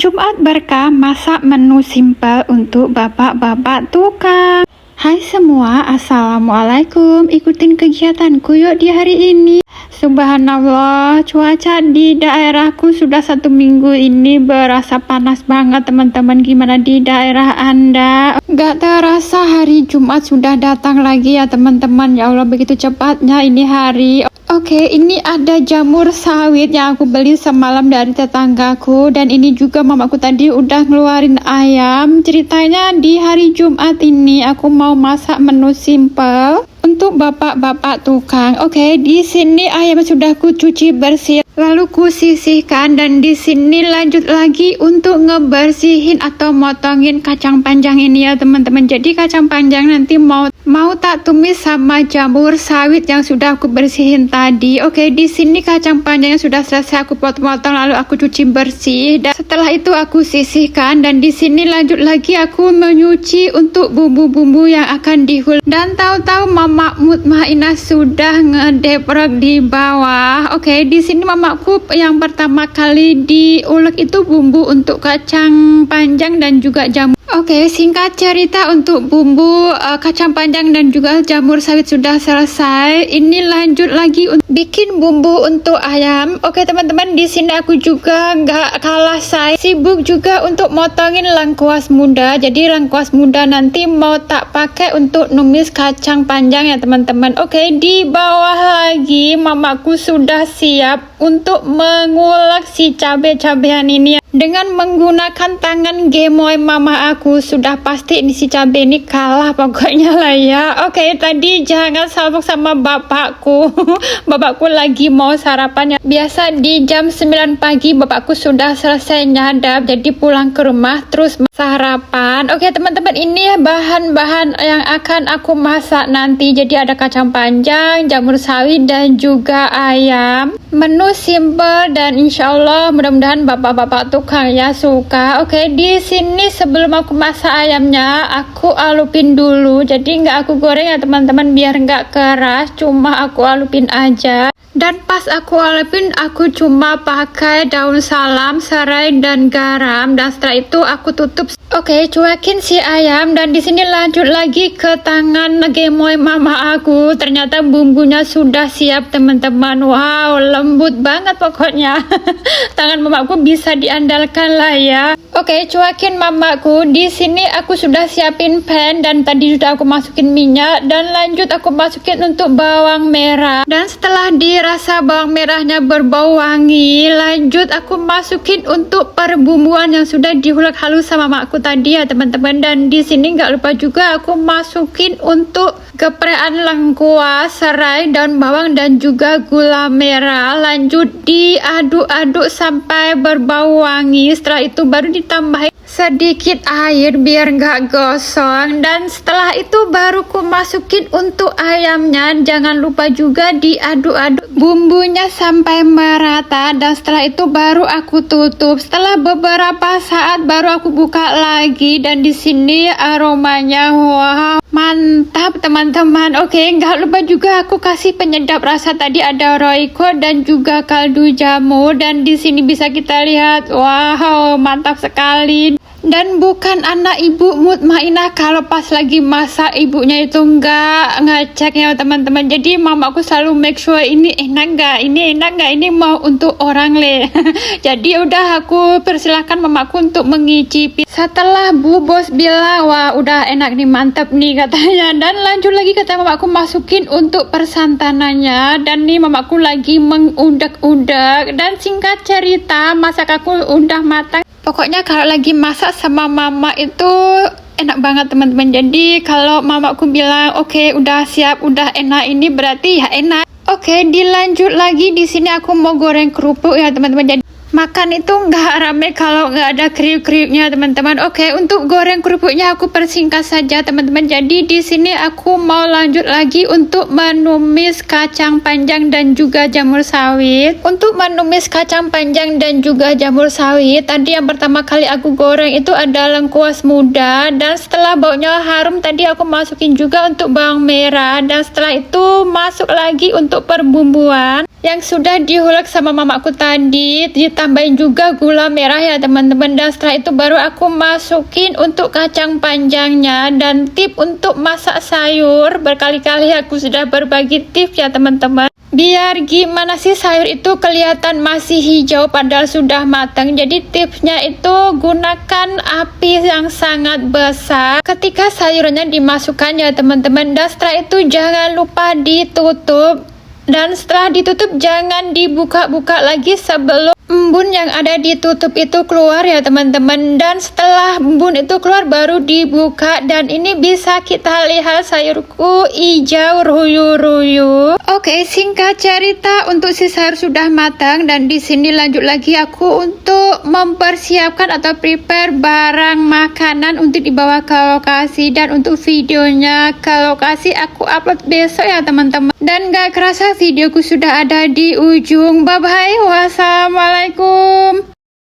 Jumat berkah masak menu simpel untuk bapak-bapak tukang. Hai semua, assalamualaikum. Ikutin kegiatanku yuk di hari ini. Subhanallah, cuaca di daerahku sudah 1 minggu ini berasa panas banget teman-teman. Gimana di daerah Anda? Gak terasa hari Jumat sudah datang lagi ya teman-teman. Ya Allah, begitu cepatnya ini hari. Oke, ini ada jamur sawit yang aku beli semalam dari tetanggaku. Dan ini juga mamaku tadi udah ngeluarin ayam. Ceritanya di hari Jumat ini aku mau masak menu simple untuk bapak-bapak tukang. Oke, di sini ayam sudah ku cuci bersih, lalu ku sisihkan, dan di sini lanjut lagi untuk ngebersihin atau motongin kacang panjang ini ya teman-teman. Jadi kacang panjang nanti mau tak tumis sama jamur sawit yang sudah aku bersihin tadi. Oke, di sini kacang panjangnya sudah selesai aku potong-potong, lalu aku cuci bersih, dan setelah itu aku sisihkan. Dan di sini lanjut lagi aku menyuci untuk bumbu-bumbu yang akan dihul. Dan tahu-tahu Mama Mutmainah sudah ngedeprok di bawah. Oke, di sini mamaku yang pertama kali diulek itu bumbu untuk kacang panjang dan juga jamur. Oke, singkat cerita untuk bumbu kacang panjang dan juga jamur sawit sudah selesai. Ini lanjut lagi untuk bikin bumbu untuk ayam. Oke teman-teman, di sini aku juga nggak kalah saya sibuk juga untuk motongin lengkuas muda. Jadi lengkuas muda nanti mau tak pakai untuk numis kacang panjang ya teman-teman. Oke, di bawah lagi mamaku sudah siap untuk mengulek si cabai-cabean ini dengan menggunakan tangan gemoy mama aku. Sudah pasti ini si cabai ini kalah pokoknya lah ya. Oke, tadi jangan salfok sama bapakku. Bapakku lagi mau sarapan ya. Biasa di jam 9 pagi bapakku sudah selesai nyadap, jadi pulang ke rumah terus sarapan. Oke teman-teman, ini bahan-bahan yang akan aku masak nanti. Jadi ada kacang panjang, jamur sawit, dan juga ayam. Menu simple dan insya Allah mudah-mudahan bapak-bapak tukang ya suka. Oke, di sini sebelum aku masak ayamnya aku alupin dulu. Jadi nggak aku goreng ya teman-teman, biar nggak keras, cuma aku alupin aja. Dan pas aku alupin aku cuma pakai daun salam, serai, dan garam. Dan setelah itu aku tutup. Oke, cuekin si ayam, dan di sini lanjut lagi ke tangan gemoy mama aku. Ternyata bumbunya sudah siap teman-teman. Wow, lembut banget pokoknya. Tangan mamaku bisa diandalkan lah ya. Oke, cuekin mamaku. Di sini aku sudah siapin pan, dan tadi sudah aku masukin minyak, dan lanjut aku masukin untuk bawang merah. Dan setelah dirasa bawang merahnya berbau wangi, lanjut aku masukin untuk perbumbuan yang sudah diulek halus sama mamaku tadi ya teman-teman. Dan di sini nggak lupa juga aku masukin untuk geprekan lengkuas, serai, daun bawang, dan juga gula merah. Lanjut diaduk-aduk sampai berbau wangi. Setelah itu baru ditambahin sedikit air biar nggak gosong, dan setelah itu baru ku masukin untuk ayamnya. Jangan lupa juga diaduk-aduk bumbunya sampai merata, dan setelah itu baru aku tutup. Setelah beberapa saat baru aku buka lagi, dan di sini aromanya wow, mantap teman-teman. Oke, nggak lupa juga aku kasih penyedap rasa tadi ada royco dan juga kaldu jamur, dan di sini bisa kita lihat wow, mantap sekali. Dan bukan anak ibu Mutmainah kalau pas lagi masak ibunya itu nggak ngecek ya teman-teman. Jadi mamaku selalu make sure ini enak nggak, ini mau untuk orang le. Jadi udah aku persilahkan mamaku untuk mengicipi. Setelah bu bos bilang wah udah enak nih, mantap nih katanya. Dan lanjut lagi kata mamaku masukin untuk persantanannya. Dan nih mamaku lagi mengundak-undak. Dan singkat cerita masak aku udah matang. Pokoknya kalau lagi masak sama mama itu enak banget teman-teman. Jadi kalau mamaku bilang oke, udah siap, udah enak, ini berarti ya enak. Oke, dilanjut lagi. Di sini aku mau goreng kerupuk ya teman-teman. Jadi makan itu nggak rame kalau nggak ada kriuk-kriuknya teman-teman. Oke, untuk goreng kerupuknya aku persingkat saja teman-teman. Jadi di sini aku mau lanjut lagi untuk menumis kacang panjang dan juga jamur sawit. Untuk menumis kacang panjang dan juga jamur sawit, tadi yang pertama kali aku goreng itu ada lengkuas muda, dan setelah baunya harum tadi aku masukin juga untuk bawang merah, dan setelah itu masuk lagi untuk perbumbuan yang sudah diulek sama mamaku tadi. tambahin juga gula merah ya teman-teman. Dan setelah itu baru aku masukin untuk kacang panjangnya. Dan tip untuk masak sayur, berkali-kali aku sudah berbagi tips ya teman-teman. Biar gimana sih sayur itu kelihatan masih hijau padahal sudah matang. Jadi tipsnya itu gunakan api yang sangat besar ketika sayurnya dimasukkan ya teman-teman. Dan setelah itu jangan lupa ditutup. Dan setelah ditutup jangan dibuka-buka lagi sebelum embun yang ada ditutup itu keluar ya teman-teman. Dan setelah embun itu keluar baru dibuka. Dan ini bisa kita lihat sayurku hijau ruyu-ruyu. Oke, singkat cerita untuk si sayur sudah matang. Dan di sini lanjut lagi aku untuk mempersiapkan atau prepare barang makanan untuk dibawa ke lokasi. Dan untuk videonya ke lokasi aku upload besok ya teman-teman. Dan gak kerasa videoku sudah ada di ujung. Bye bye, wassalamualaikum.